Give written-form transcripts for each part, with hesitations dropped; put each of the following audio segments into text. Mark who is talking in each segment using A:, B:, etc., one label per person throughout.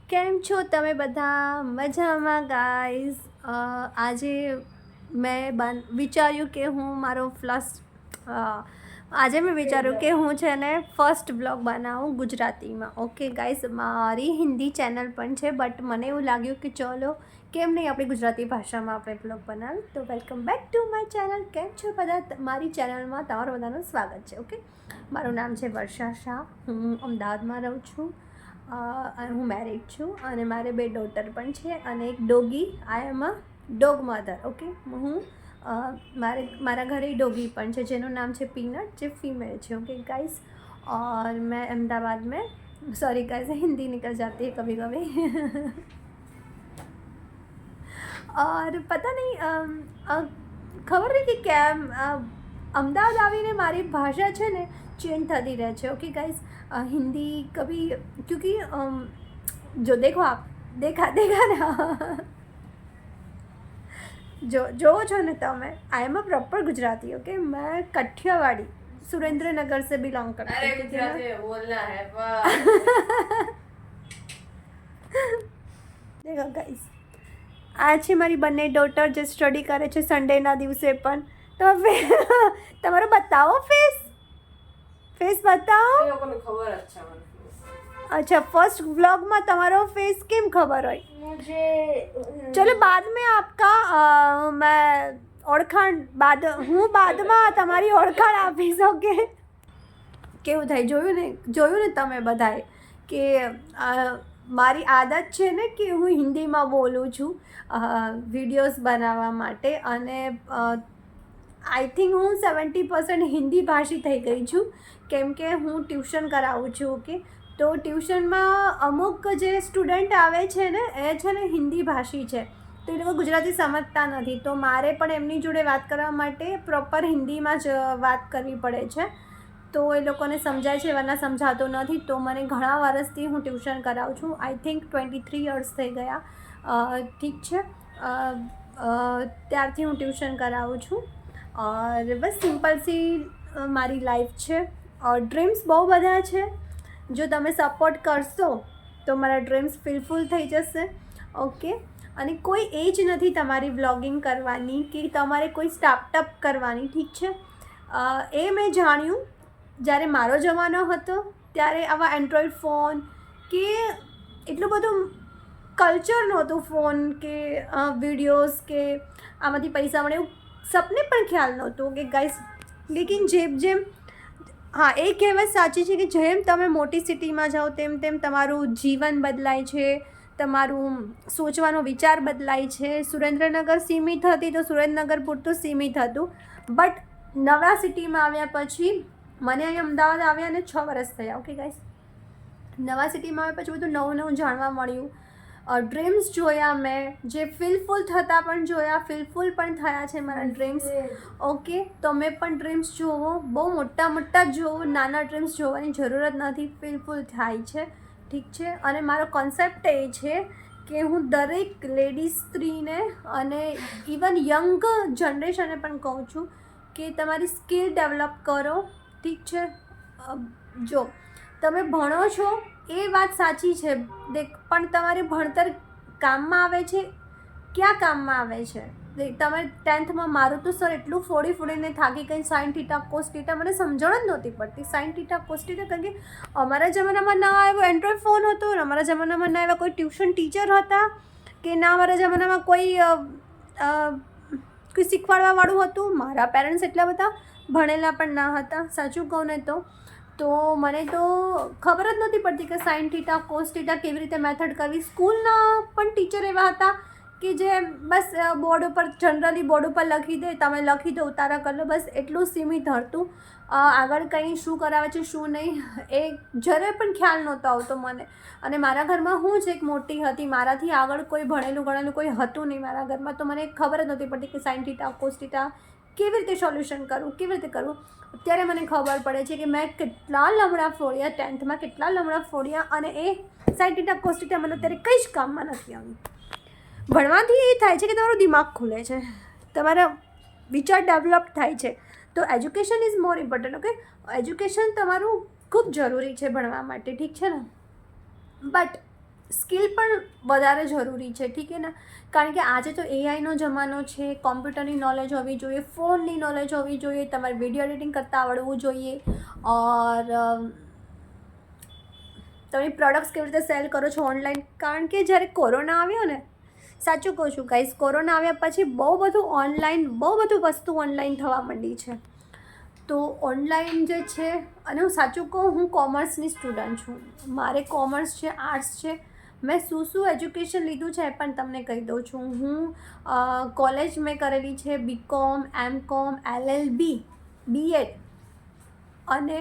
A: કેમ છો તમે બધા? મજામાં ગાઈઝ? આજે મેં વિચાર્યું કે હું મારો આજે મેં વિચાર્યું કે હું છે ને ફર્સ્ટ બ્લોગ બનાવું ગુજરાતીમાં. ઓકે ગાઈઝ, મારી હિન્દી ચેનલ પણ છે, બટ મને એવું લાગ્યું કે ચલો કેમ નહીં આપણી ગુજરાતી ભાષામાં આપણે બ્લોગ બનાવીએ. તો welcome back to my channel. કેમ છો બધા? મારી ચેનલમાં તમારું બધાનું સ્વાગત છે. ઓકે, મારું નામ છે વર્ષા શાહ. હું અમદાવાદમાં રહું છું. હું મેરિડ છું અને મારે 2 ડોટર પણ છે અને એક doggy. I am a dog mother. Okay, હું મારા ઘરે डॉगी પણ છે જેનું નામ છે पीनट, जो फीमेल है. ओके गाइस, और मैं अहमदाबाद में, सॉरी गाइस हिंदी निकल जाती है कभी कभी और पता नहीं ખબર નહીં કે કેમ અમદાવાદ આવીને મારી ભાષા છે ને चेंज થતી રહે છે. ओके गाइस, हिंदी कभी क्योंकि जो देखो आप देखा ना जो છો ને તમે, I am a proper Gujarati. Okay, मैं कठियावाड़ी सुरेंद्रनगर से बिलोंग करती हूँ. गुजराती बोलना है देखो गाइस, આ છે મારી બંને ડોટર જે સ્ટડી કરે છે સન્ડેના દિવસે પણ. તમે તમારો બતાવો ફેસ બતાવો. એ લોકોને ખબર જ છે મને. अच्छा, फर्स्ट व्लॉग में તમારો फेस કેમ ખબર હોય? मुझे चलो बाद में आपका मैं ઓળખાણ બાદમાં તમારી ઓળખાણ આપીશ. ઓકે, કેવું થાય જોયું ને તમે બધાએ કે મારી આદત છે ને કે હું હિન્દીમાં બોલું છું વિડીયોઝ બનાવવા માટે, અને આઈ થિંક હું 70% હિન્દી ભાષી થઈ ગઈ છું, કેમ કે હું ટ્યુશન કરાવું છું. ઓકે, તો ટ્યુશનમાં અમુક જે સ્ટુડન્ટ આવે છે ને એ છે ને હિન્દી ભાષી છે, તો એ લોકો ગુજરાતી સમજતા નથી. તો મારે પણ એમની જોડે વાત કરવા માટે પ્રોપર હિન્દીમાં જ વાત કરવી પડે છે, તો એ લોકોને સમજાય છે, વરના સમજાતો નથી. તો મને ઘણા વર્ષથી હું ટ્યુશન કરાવું છું. આઈ થિંક 23 યર્સ થઈ ગયા. ઠીક છે, ત્યારથી હું ટ્યુશન કરાવું છું. और બસ સિમ્પલ સી મારી લાઈફ છે. और ડ્રીમ્સ બહુ બધા છે. જો તમે સપોર્ટ કરશો તો મારા ડ્રીમ્સ ફૂલફિલ થઈ જશે. ઓકે, અને કોઈ એજ નથી તમારી વ્લોગિંગ કરવાની કે તમારે કોઈ સ્ટાર્ટઅપ કરવાની. ઠીક છે, એ મેં જાણ્યું જ્યારે મારો જમાનો હતો ત્યારે આવા એન્ડ્રોઈડ ફોન કે એટલું બધું કલ્ચર નહોતું, ફોન કે વિડીયોઝ કે આમાંથી પૈસા મળે એવું સપને પણ ખ્યાલ નહોતું. કે ગાઈસ, લેકિન જેમ હા, એ કહેવત સાચી છે કે જેમ તમે મોટી સિટીમાં જાઓ તેમ તમારું જીવન બદલાય છે, તમારું સોચવાનો વિચાર બદલાય છે. સુરેન્દ્રનગર સીમિત હતી તો સુરેન્દ્રનગર પૂરતું સીમિત હતું, બટ નવા સિટીમાં આવ્યા પછી મને અહીં અમદાવાદ આવ્યા અને 6 વર્ષ થયા. ઓકે ગાઈસ, નવા સિટીમાં આવ્યા પછી બધું નવું જાણવા મળ્યું. ડ્રીમ્સ જોયા મેં, જે ફૂલફિલ થતા પણ જોયા, ફૂલફિલ પણ થયા છે મારા ડ્રીમ્સ. ઓકે, તમે પણ ડ્રીમ્સ જોવો, બહુ મોટા જોવો, નાના ડ્રીમ્સ જોવાની જરૂર જ નથી, ફૂલફિલ થાય છે. ઠીક છે, અને મારો કોન્સેપ્ટ એ છે કે હું દરેક લેડીઝ સ્ત્રીને અને ઇવન યંગ જનરેશનને પણ કહું છું કે તમારી સ્કિલ ડેવલપ કરો. ઠીક છે, જો તમે ભણો છો એ વાત સાચી છે, પણ તમારે ભણતર કામમાં આવે છે? ક્યાં કામમાં આવે છે? તમે 10thમાં મારું તો સર એટલું ફોડીને થાકી ગઈ. સાઇન થીટા કોસ થીટા મને સમજણ જ નહોતી પડતી. સાઇન થીટા કોસ થીટા, કારણ કે અમારા જમાનામાં ના આવ્યો એન્ડ્રોઈડ ફોન હતો, અમારા જમાનામાં ના આવ્યા કોઈ ટ્યુશન ટીચર હતા, કે ના અમારા જમાનામાં કોઈ શીખવાડવાવાળું હતું. મારા પેરેન્ટ્સ એટલા બધા ભણેલા પણ ના હતા, સાચું કહું ને તો મને તો ખબર જ નહોતી પડતી કે સાઇન થીટા કોસ થીટા કેવી રીતે મેથડ કરવી. સ્કૂલના પણ ટીચર એવા હતા કે જે બસ જનરલી બોર્ડ ઉપર લખી દે, તમે લખી દો, ઉતારા કરી લો, બસ એટલું સીમિત હતું. આગળ કંઈ શું કરાવે છે શું નહીં એ જરે પણ ખ્યાલ નહોતો આવતો મને. અને મારા ઘરમાં હું જ એક મોટી હતી, મારાથી આગળ કોઈ ભણેલું ગણેલું કોઈ હતું નહીં મારા ઘરમાં, તો મને ખબર જ નહોતી પડતી કે સાઇન થીટા કોસ થીટા કેવી રીતે સોલ્યુશન કરવું, કેવી રીતે કરવું. અત્યારે મને ખબર પડે છે કે મેં કેટલા લમણા ફોડ્યા 10thમાં, કેટલા લમણા ફોડ્યા, અને એ સાઇન થીટા કોસ થીટા મને અત્યારે કંઈ જ કામમાં નથી આવી. ભણવાથી એ થાય છે કે તમારું દિમાગ ખુલે છે, તમારા વિચાર ડેવલપ થાય છે. તો education is more important. Okay, education તમારું ખૂબ જરૂરી છે ભણવા માટે. ઠીક છે ને, બટ સ્કિલ પણ વધારે જરૂરી છે, ઠીક છે ને. કારણ કે આજે તો એઆઈનો જમાનો છે, કોમ્પ્યુટરની નોલેજ હોવી જોઈએ, ફોનની નોલેજ હોવી જોઈએ, તમારે વિડીયો એડિટિંગ કરતાં આવડવું જોઈએ, ઓર તમે પ્રોડક્ટ્સ કેવી રીતે સેલ કરો છો ઓનલાઈન. કારણ કે જ્યારે કોરોના આવ્યો ને, સાચું કહું છું ગાઈસ, કોરોના આવ્યા પછી બહુ બધું વસ્તુ ઓનલાઈન થવા માંડી છે. તો ઓનલાઈન જે છે, અને હું સાચું કહું, હું કોમર્સની સ્ટુડન્ટ છું, મારે કોમર્સ છે, આર્ટ્સ છે. મેં શું એજ્યુકેશન લીધું છે એ પણ તમને કહી દઉં છું. હું કોલેજ મેં કરેલી છે BCom, MCom, LLB, BEd, અને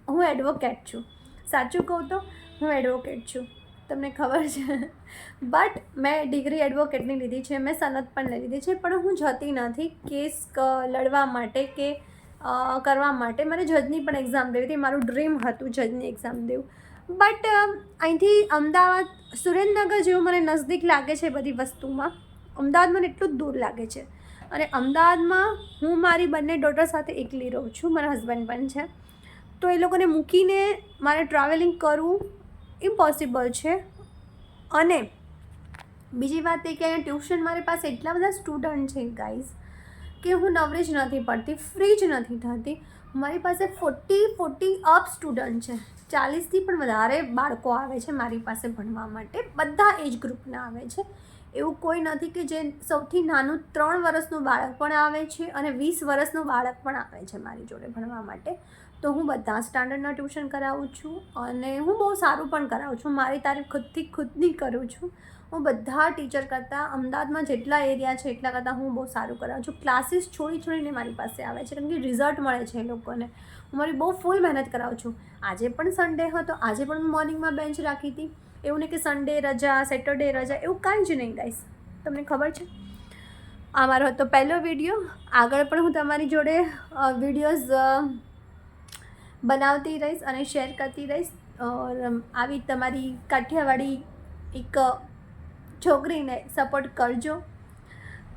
A: હું એડવોકેટ છું. સાચું કહું તો હું એડવોકેટ છું, તમને ખબર છે. બટ મેં ડિગ્રી એડવોકેટની લીધી છે, મેં સનદ પણ લઈ લીધી છે, પણ હું જતી નથી કેસ લડવા માટે કે કરવા માટે. મારે જજની પણ એક્ઝામ દેવી હતી, મારું ડ્રીમ હતું જજની એક્ઝામ દેવું. બટ અહીંથી અમદાવાદ, સુરેન્દ્રનગર જેવું મને નજદીક લાગે છે બધી વસ્તુમાં. અમદાવાદ મને એટલું જ દૂર લાગે છે. અને અમદાવાદમાં હું મારી બંને ડોટર સાથે એકલી રહું છું, મારા હસબન્ડ પણ છે. તો એ લોકોને મૂકીને મારે ટ્રાવેલિંગ કરવું ઇમ્પોસિબલ છે. અને બીજી વાત એ કે અહીંયા ટ્યુશન મારી પાસે એટલા બધા સ્ટુડન્ટ છે ગાઈઝ, કે હું નવરી જ નથી પડતી, ફ્રી જ નથી થતી. મારી પાસે 40 અપ સ્ટુડન્ટ છે, 40થી પણ વધારે બાળકો આવે છે મારી પાસે ભણવા માટે. બધા એજ ગ્રુપના આવે છે, એવું કોઈ નથી કે જે સૌથી નાનું 3 વર્ષનું બાળક પણ આવે છે અને 20 વર્ષનું બાળક પણ આવે છે મારી જોડે ભણવા માટે. તો હું બધા સ્ટાન્ડર્ડના ટ્યુશન કરાવું છું, અને હું બહુ સારું પણ કરાવું છું. મારી તારીફ ખુદની કરું છું. હું બધા ટીચર કરતાં અમદાવાદમાં જેટલા એરિયા છે એટલા કરતાં હું બહુ સારું કરાવું છું. ક્લાસીસ છોડીને મારી પાસે આવે છે, કારણ કે રિઝલ્ટ મળે છે એ લોકોને. હું મારી બહુ ફૂલ મહેનત કરાવું છું. આજે પણ સન્ડે હતો, આજે પણ મોર્નિંગમાં બેન્ચ રાખી હતી. એવું નહીં કે સન્ડે રજા, સેટરડે રજા, એવું કાંઈ જ નહીં ગાઈસ, તમને ખબર છે. આ મારો હતો પહેલો વિડીયો. આગળ પણ હું તમારી જોડે વિડીયોઝ બનાવતી રહીશ અને શેર કરતી રહીશ. આવી તમારી કાઠિયાવાડી એક છોકરીને સપોર્ટ કરજો,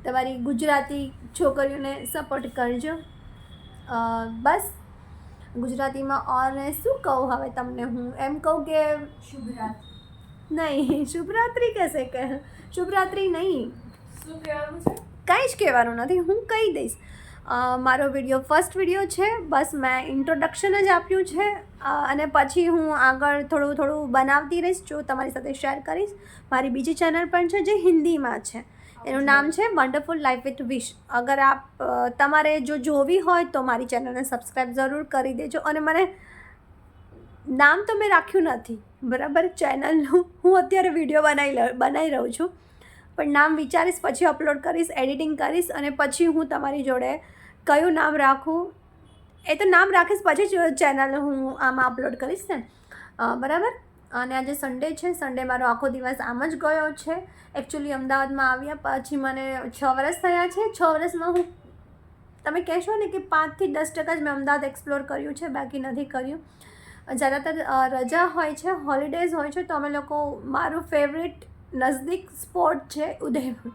A: તમારી ગુજરાતી છોકરીઓને સપોર્ટ કરજો. બસ ગુજરાતીમાં ઓર શું કહું હવે તમને, હું એમ કહું કે શુભરાત્રી નહીં, શુભરાત્રી કહેશે કે શુભરાત્રી નહીં, શું કહેવાનું છે, કંઈ જ કહેવાનું નથી, હું કહી દઈશ. મારો વિડીયો ફર્સ્ટ વિડીયો છે, બસ મેં ઇન્ટ્રોડક્શન જ આપ્યું છે, અને પછી હું આગળ થોડું બનાવતી રહીશ, જો તમારી સાથે શેર કરીશ. મારી બીજી ચેનલ પણ છે જે હિન્દીમાં છે, એનું નામ છે વન્ડરફુલ લાઈફ વિથ વિશ. અગર આપ તમારે જો જોવી હોય તો મારી ચેનલને સબસ્ક્રાઈબ જરૂર કરી દેજો. અને મને નામ તો મેં રાખ્યું નથી, બરાબર, ચેનલનું. હું અત્યારે વિડીયો બનાવી રહું છું, પણ નામ વિચારીશ, પછી અપલોડ કરીશ, એડિટિંગ કરીશ, અને પછી હું તમારી જોડે કયું નામ રાખું એ તો નામ રાખીશ, પછી જ ચેનલ હું આમાં અપલોડ કરીશ ને, બરાબર. અને આજે સન્ડે છે, સન્ડે મારો આખો દિવસ આમ જ ગયો છે. એકચ્યુઅલી અમદાવાદમાં આવ્યા પછી મને 6 વર્ષ થયા છે. 6 વર્ષમાં હું, તમે કહેશો ને કે 5 થી 10% જ મેં અમદાવાદ એક્સપ્લોર કર્યું છે, બાકી નથી કર્યું. જ્યાદાતર રજા હોય છે, હોલિડેઝ હોય છે, તો અમે લોકો, મારું ફેવરેટ नज़दीक स्पॉट છે ઉદયપુર,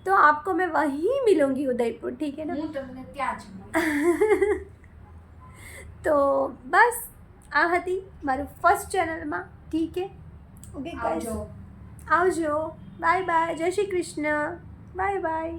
A: તો आपको मैं वहीं मिलूंगी उदयपुर, ठीक है ना. હું તમને ત્યાં જ તો બસ આ હતી મારું ફર્સ્ટ ચેનલમાં, ઠીક છે. ઓકે ગાઈસ, આવજો, બાય બાય, જય શ્રી કૃષ્ણ, બાય બાય.